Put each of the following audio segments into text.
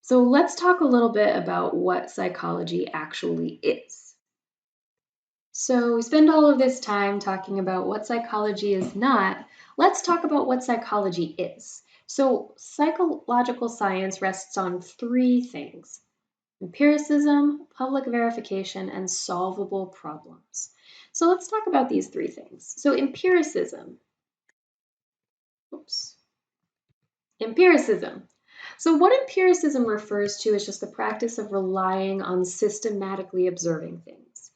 So let's talk a little bit about what psychology actually is. So we spend all of this time talking about what psychology is not. Let's talk about what psychology is. So psychological science rests on three things: empiricism, public verification, and solvable problems. So let's talk about these three things. So empiricism. Oops. Empiricism. So, what empiricism refers to is just the practice of relying on systematically observing things.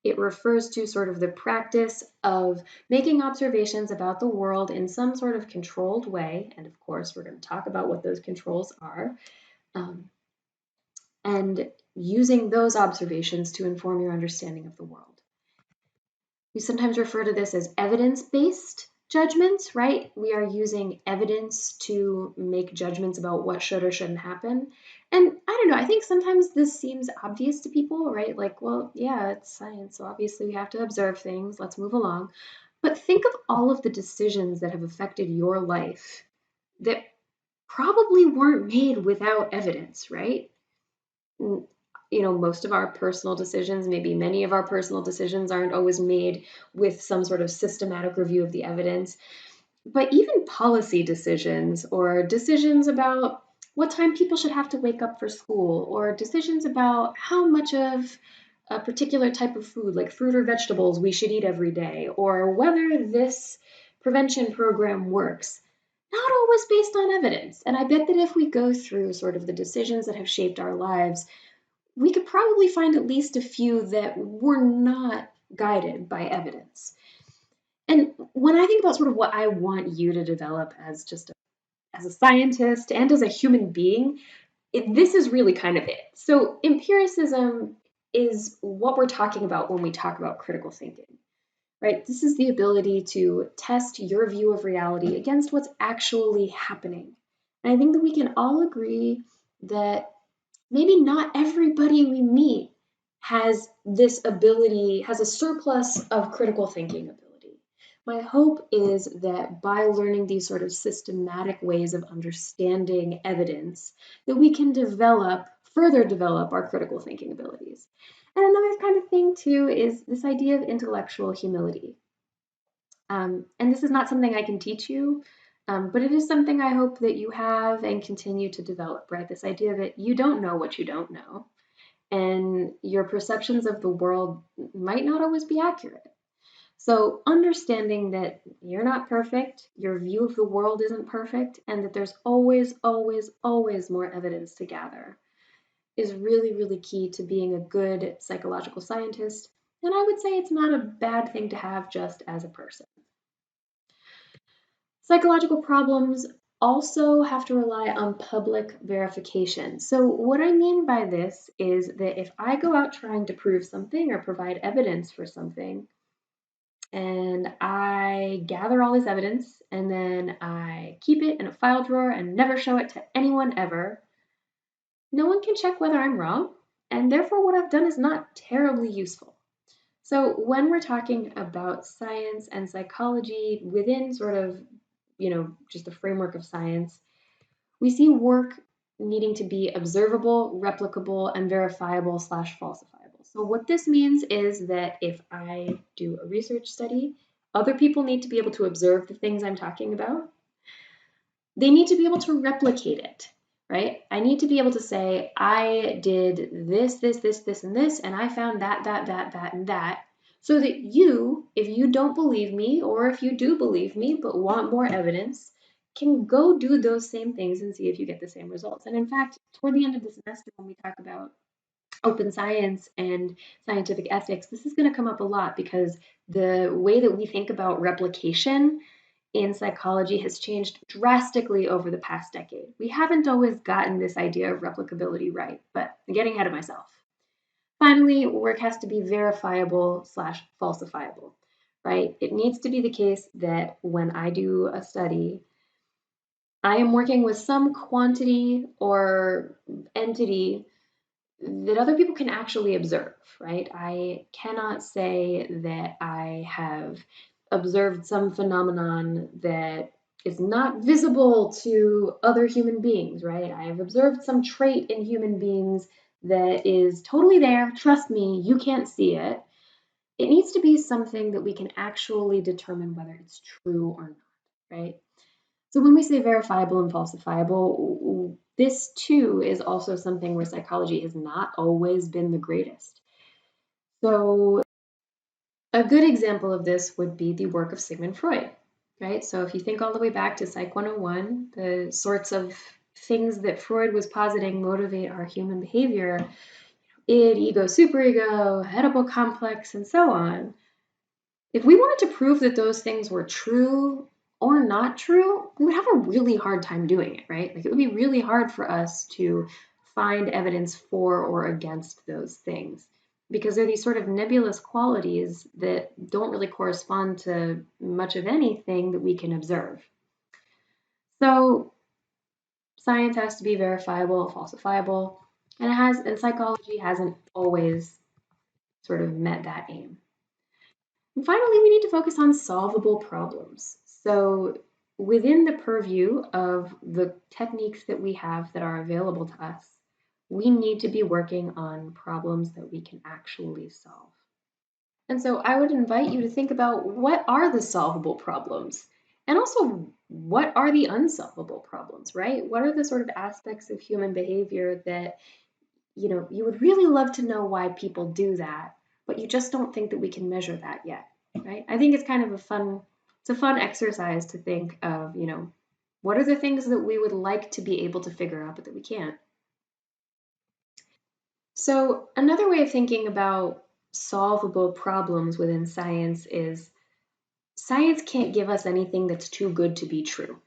It refers to sort of the practice of making observations about the world in some sort of controlled way. And of course, we're going to talk about what those controls are. Um, and using those observations to inform your understanding of the world. We sometimes refer to this as evidence-based judgments, right? We are using evidence to make judgments about what should or shouldn't happen. And I don't know, I think sometimes this seems obvious to people, right? Like, well, yeah, it's science, so obviously we have to observe things. Let's move along. But think of all of the decisions that have affected your life that probably weren't made without evidence, right? Most of our personal decisions, maybe many of our personal decisions, aren't always made with some sort of systematic review of the evidence. But even policy decisions or decisions about what time people should have to wake up for school or decisions about how much of a particular type of food, like fruit or vegetables, we should eat every day, or whether this prevention program works, not always based on evidence. And I bet that if we go through sort of the decisions that have shaped our lives, we could probably find at least a few that were not guided by evidence. And when I think about sort of what I want you to develop as as a scientist and as a human being, this is really kind of it. So empiricism is what we're talking about when we talk about critical thinking, right? This is the ability to test your view of reality against what's actually happening. And I think that we can all agree that maybe not everybody we meet has this ability, has a surplus of critical thinking ability. My hope is that by learning these sort of systematic ways of understanding evidence, that we can further develop our critical thinking abilities. And another kind of thing too is this idea of intellectual humility. And this is not something I can teach you, but it is something I hope that you have and continue to develop, right? This idea that you don't know what you don't know, and your perceptions of the world might not always be accurate. So, understanding that you're not perfect, your view of the world isn't perfect, and that there's always, always, always more evidence to gather is really, really key to being a good psychological scientist. And I would say it's not a bad thing to have just as a person. Psychological problems also have to rely on public verification. So, what I mean by this is that if I go out trying to prove something or provide evidence for something, and I gather all this evidence and then I keep it in a file drawer and never show it to anyone ever, no one can check whether I'm wrong, and therefore what I've done is not terribly useful. So, when we're talking about science and psychology within sort of, just the framework of science, we see work needing to be observable, replicable, and verifiable slash falsifiable. So, what this means is that if I do a research study, other people need to be able to observe the things I'm talking about. They need to be able to replicate it, right? I need to be able to say, I did this, and this, and I found that, and that. So that you, if you don't believe me, or if you do believe me but want more evidence, can go do those same things and see if you get the same results. And in fact, toward the end of the semester, when we talk about open science and scientific ethics, this is going to come up a lot because the way that we think about replication in psychology has changed drastically over the past decade. We haven't always gotten this idea of replicability right, but I'm getting ahead of myself. Finally, work has to be verifiable slash falsifiable, right? It needs to be the case that when I do a study, I am working with some quantity or entity that other people can actually observe, right? I cannot say that I have observed some phenomenon that is not visible to other human beings, right? I have observed some trait in human beings that is totally there. Trust me, you can't see it. It needs to be something that we can actually determine whether it's true or not, right? So when we say verifiable and falsifiable, this too is also something where psychology has not always been the greatest. So a good example of this would be the work of Sigmund Freud, right? So if you think all the way back to Psych 101, the sorts of things that Freud was positing motivate our human behavior, id, ego, superego, Oedipal complex, and so on. If we wanted to prove that those things were true or not true, we would have a really hard time doing it, right? Like it would be really hard for us to find evidence for or against those things because they're these sort of nebulous qualities that don't really correspond to much of anything that we can observe. So science has to be verifiable, falsifiable, and psychology hasn't always sort of met that aim. And finally, we need to focus on solvable problems. So, within the purview of the techniques that we have that are available to us, we need to be working on problems that we can actually solve. And so, I would invite you to think about what are the solvable problems? And also, what are the unsolvable problems, right? What are the sort of aspects of human behavior that you would really love to know why people do that, but you just don't think that we can measure that yet, right? I think it's kind of it's a fun exercise to think of, what are the things that we would like to be able to figure out, but that we can't. So another way of thinking about solvable problems within science is science can't give us anything that's too good to be true.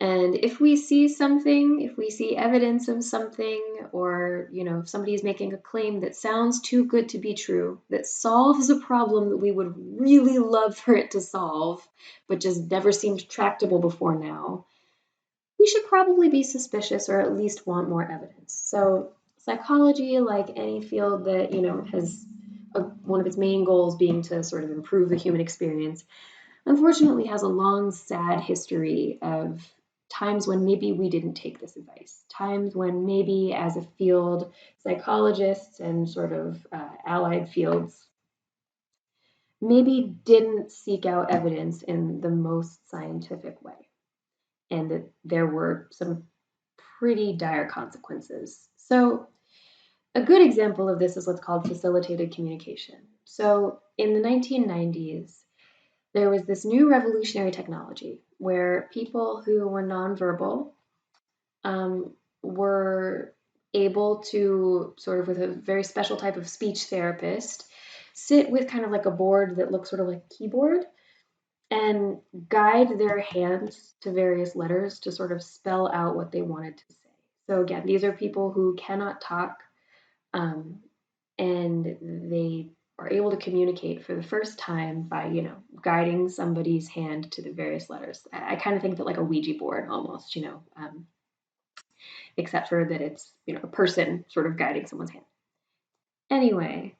And if we see something, if we see evidence of something, or if somebody is making a claim that sounds too good to be true, that solves a problem that we would really love for it to solve, but just never seemed tractable before now, we should probably be suspicious or at least want more evidence. So psychology, like any field that has one of its main goals being to sort of improve the human experience, unfortunately has a long, sad history of times when maybe we didn't take this advice, times when maybe as a field, psychologists and sort of allied fields maybe didn't seek out evidence in the most scientific way, and that there were some pretty dire consequences. So a good example of this is what's called facilitated communication. So in the 1990s, there was this new revolutionary technology where people who were nonverbal were able to sort of with a very special type of speech therapist sit with kind of like a board that looks sort of like a keyboard and guide their hands to various letters to sort of spell out what they wanted to say. So again, these are people who cannot talk, um, and they are able to communicate for the first time by guiding somebody's hand to the various letters. I kind of think of it like a Ouija board almost, except for that it's a person sort of guiding someone's hand. Anyway,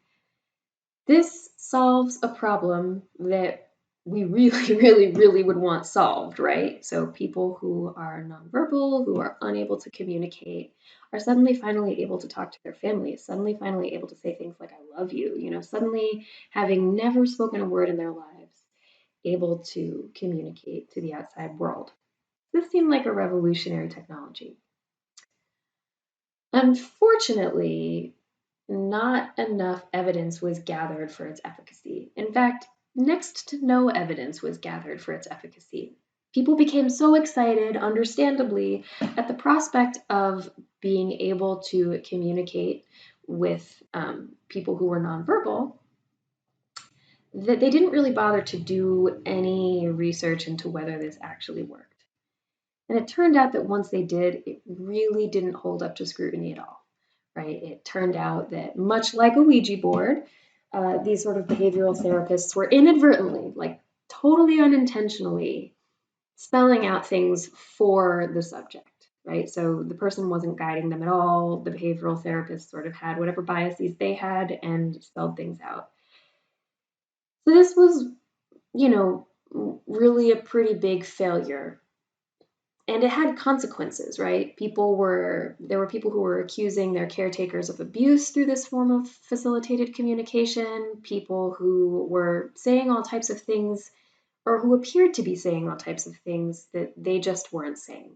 this solves a problem that we really, really, really would want solved, right? So people who are nonverbal, who are unable to communicate, are suddenly finally able to talk to their families, suddenly finally able to say things like, I love you, suddenly having never spoken a word in their lives, able to communicate to the outside world. This seemed like a revolutionary technology. Unfortunately, not enough evidence was gathered for its efficacy. In fact, next to no evidence was gathered for its efficacy. People became so excited, understandably, at the prospect of being able to communicate with people who were nonverbal that they didn't really bother to do any research into whether this actually worked. And it turned out that once they did, it really didn't hold up to scrutiny at all, right? It turned out that much like a Ouija board, these sort of behavioral therapists were inadvertently, like totally unintentionally, spelling out things for the subject, right? So the person wasn't guiding them at all. The behavioral therapist sort of had whatever biases they had and spelled things out. So this was, really a pretty big failure. And it had consequences, right? There were people who were accusing their caretakers of abuse through this form of facilitated communication, people who were saying all types of things or who appeared to be saying all types of things that they just weren't saying.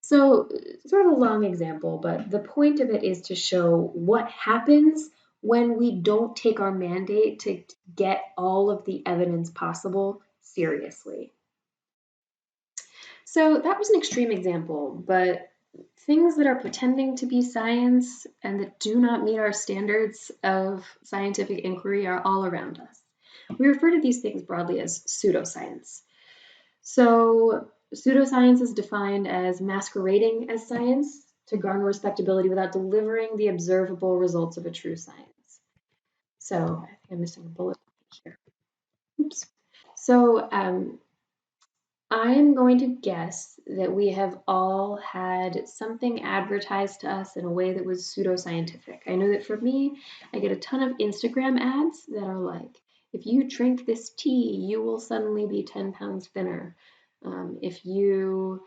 So, sort of a long example, but the point of it is to show what happens when we don't take our mandate to get all of the evidence possible seriously. So, that was an extreme example, but things that are pretending to be science and that do not meet our standards of scientific inquiry are all around us. We refer to these things broadly as pseudoscience. So, pseudoscience is defined as masquerading as science to garner respectability without delivering the observable results of a true science. So, I think I'm missing a bullet here. Oops. So, I'm going to guess that we have all had something advertised to us in a way that was pseudoscientific. I know that for me, I get a ton of Instagram ads that are like, if you drink this tea, you will suddenly be 10 pounds thinner. If you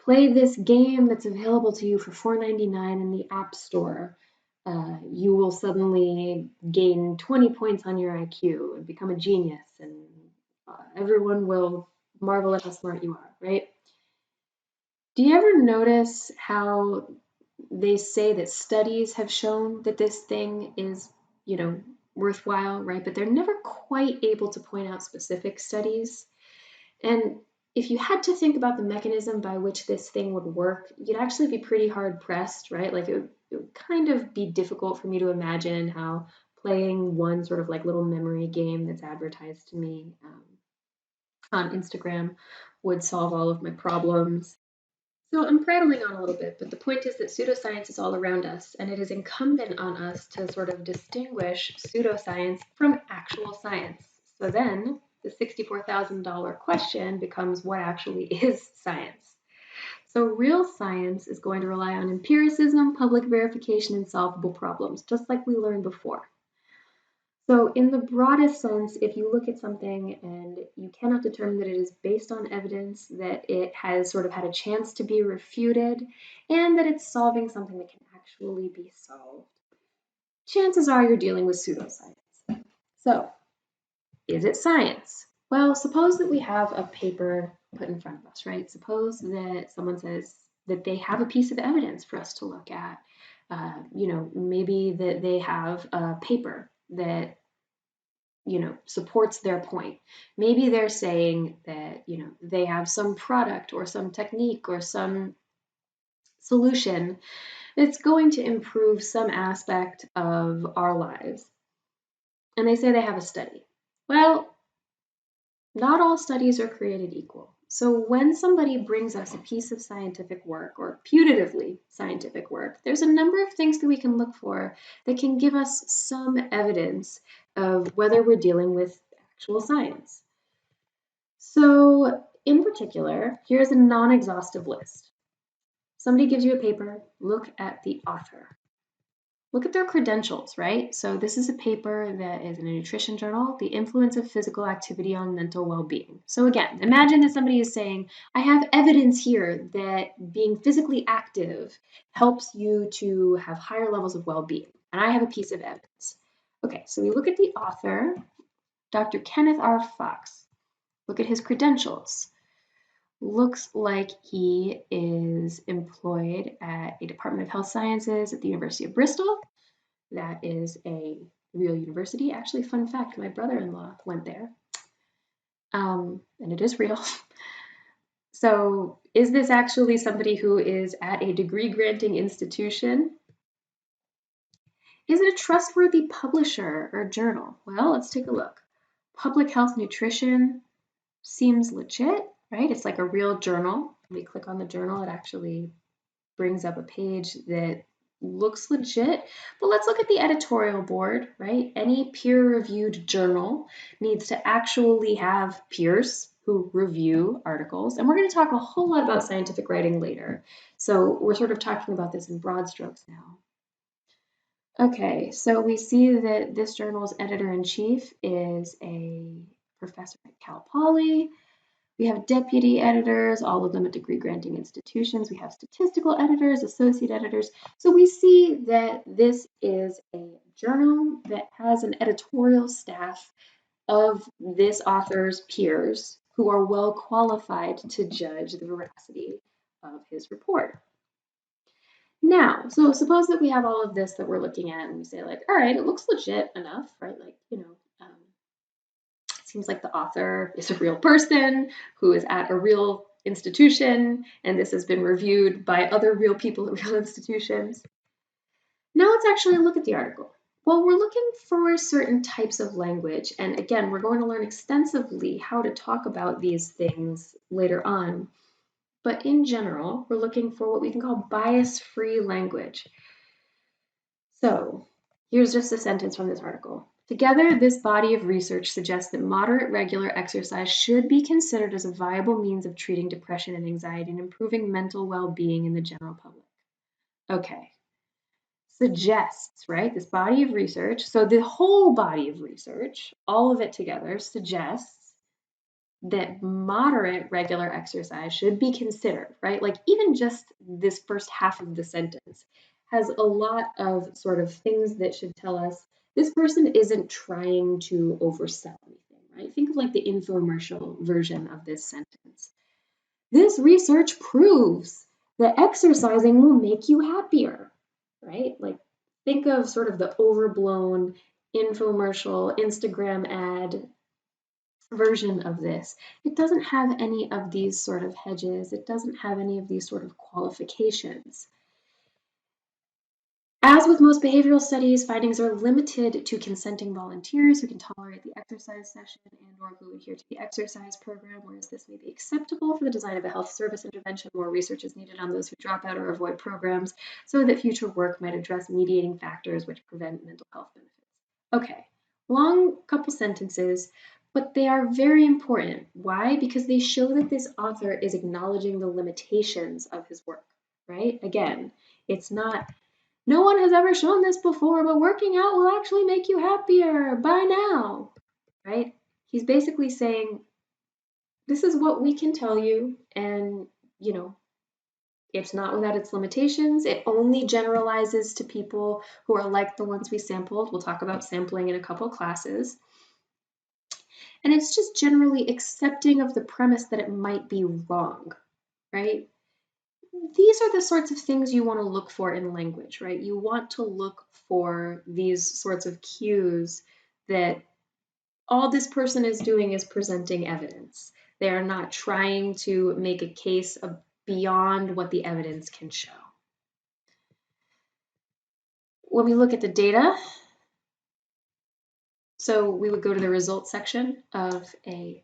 play this game that's available to you for $4.99 in the App Store, you will suddenly gain 20 points on your IQ and become a genius, and everyone will marvel at how smart you are, right? Do you ever notice how they say that studies have shown that this thing is, worthwhile, right? But they're never quite able to point out specific studies. And if you had to think about the mechanism by which this thing would work, you'd actually be pretty hard pressed, right? Like it would kind of be difficult for me to imagine how playing one sort of like little memory game that's advertised to me on Instagram would solve all of my problems. So I'm prattling on a little bit, but the point is that pseudoscience is all around us, and it is incumbent on us to sort of distinguish pseudoscience from actual science. So then the $64,000 question becomes, what actually is science? So real science is going to rely on empiricism, public verification, and solvable problems, just like we learned before. So in the broadest sense, if you look at something and you cannot determine that it is based on evidence, that it has sort of had a chance to be refuted, and that it's solving something that can actually be solved, chances are you're dealing with pseudoscience. So, is it science? Well, suppose that we have a paper put in front of us, right? Suppose that someone says that they have a piece of evidence for us to look at. Maybe that they have a paper that supports their point. Maybe they're saying that, they have some product or some technique or some solution that's going to improve some aspect of our lives. And they say they have a study. Well, not all studies are created equal. So when somebody brings us a piece of scientific work or putatively scientific work, there's a number of things that we can look for that can give us some evidence of whether we're dealing with actual science. So in particular, here's a non-exhaustive list. Somebody gives you a paper, look at the author. Look at their credentials, right? So this is a paper that is in a nutrition journal, The Influence of Physical Activity on Mental Well-Being. So again, imagine that somebody is saying, I have evidence here that being physically active helps you to have higher levels of well-being. And I have a piece of evidence. Okay, so we look at the author, Dr. Kenneth R. Fox. Look at his credentials. Looks like he is employed at a Department of Health Sciences at the University of Bristol. That is a real university. Actually, fun fact, my brother-in-law went there. And it is real. So is this actually somebody who is at a degree-granting institution? Is it a trustworthy publisher or journal? Well, let's take a look. Public Health Nutrition seems legit, right? It's like a real journal. We click on the journal, it actually brings up a page that looks legit. But let's look at the editorial board, right? Any peer-reviewed journal needs to actually have peers who review articles. And we're going to talk a whole lot about scientific writing later. So we're sort of talking about this in broad strokes now. Okay, so we see that this journal's editor-in-chief is a professor at Cal Poly. We have deputy editors, all of them at degree-granting institutions. We have statistical editors, associate editors. So we see that this is a journal that has an editorial staff of this author's peers who are well qualified to judge the veracity of his report. Now, so suppose that we have all of this that we're looking at and we say like, all right, it looks legit enough, right? Like, it seems like the author is a real person who is at a real institution, and this has been reviewed by other real people at real institutions. Now let's actually look at the article. Well, we're looking for certain types of language, and again, we're going to learn extensively how to talk about these things later on. But in general, we're looking for what we can call bias-free language. So here's just a sentence from this article. Together, this body of research suggests that moderate regular exercise should be considered as a viable means of treating depression and anxiety and improving mental well-being in the general public. Okay. Suggests, right? This body of research, so the whole body of research, all of it together, suggests that moderate regular exercise should be considered, right? Like even just this first half of the sentence has a lot of sort of things that should tell us this person isn't trying to oversell anything, right? Think of like the infomercial version of this sentence. This research proves that exercising will make you happier, right? Like think of sort of the overblown infomercial Instagram ad version of this. It doesn't have any of these sort of hedges. It doesn't have any of these sort of qualifications. As with most behavioral studies, findings are limited to consenting volunteers who can tolerate the exercise session and/or who adhere to the exercise program, whereas this may be acceptable for the design of a health service intervention. More research is needed on those who drop out or avoid programs so that future work might address mediating factors which prevent mental health benefits. Okay, long couple sentences, but they are very important. Why? Because they show that this author is acknowledging the limitations of his work, right? Again, it's not, no one has ever shown this before, but working out will actually make you happier. By now, right? He's basically saying, this is what we can tell you, and, it's not without its limitations. It only generalizes to people who are like the ones we sampled. We'll talk about sampling in a couple classes. And it's just generally accepting of the premise that it might be wrong, right? These are the sorts of things you want to look for in language, right? You want to look for these sorts of cues that all this person is doing is presenting evidence. They are not trying to make a case beyond what the evidence can show. When we look at the data, so we would go to the results section of an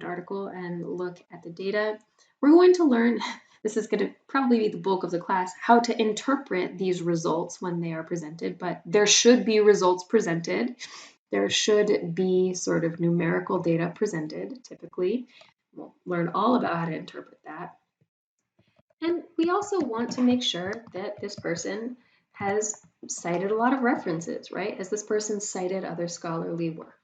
article and look at the data. We're going to learn, this is going to probably be the bulk of the class, how to interpret these results when they are presented, but there should be results presented. There should be sort of numerical data presented, typically. We'll learn all about how to interpret that. And we also want to make sure that this person has cited a lot of references, right? Has this person cited other scholarly work?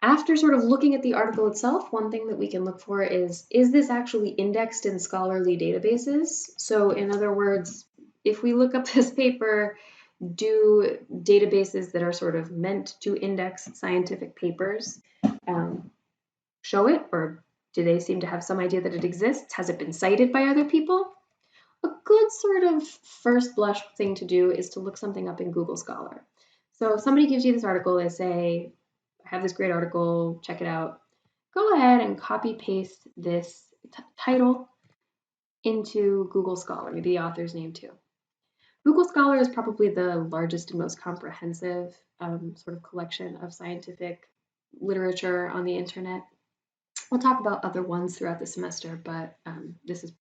After sort of looking at the article itself, one thing that we can look for is this actually indexed in scholarly databases? So in other words, if we look up this paper, do databases that are sort of meant to index scientific papers show it, or do they seem to have some idea that it exists? Has it been cited by other people? A good sort of first blush thing to do is to look something up in Google Scholar. So if somebody gives you this article, they say, I have this great article, check it out. Go ahead and copy paste this title into Google Scholar, maybe the author's name too. Google Scholar is probably the largest and most comprehensive sort of collection of scientific literature on the internet. We'll talk about other ones throughout the semester, but this is,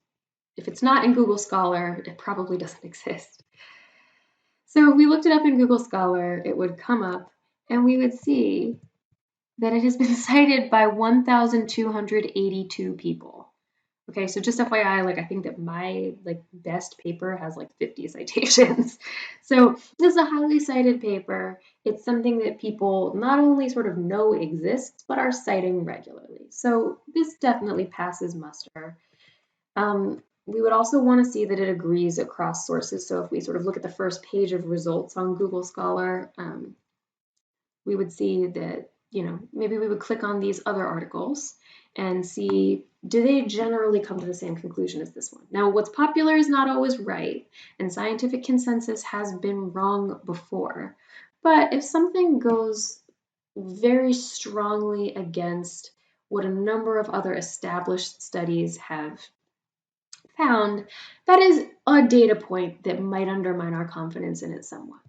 if it's not in Google Scholar, it probably doesn't exist. So if we looked it up in Google Scholar, it would come up and we would see that it has been cited by 1,282 people. Okay, so just FYI, like I think that my like best paper has like 50 citations. So this is a highly cited paper. It's something that people not only sort of know exists, but are citing regularly. So this definitely passes muster. We would also want to see that it agrees across sources. So if we sort of look at the first page of results on Google Scholar, we would see that, maybe we would click on these other articles and see, do they generally come to the same conclusion as this one? Now, what's popular is not always right, and scientific consensus has been wrong before. But if something goes very strongly against what a number of other established studies have found, that is a data point that might undermine our confidence in it somewhat.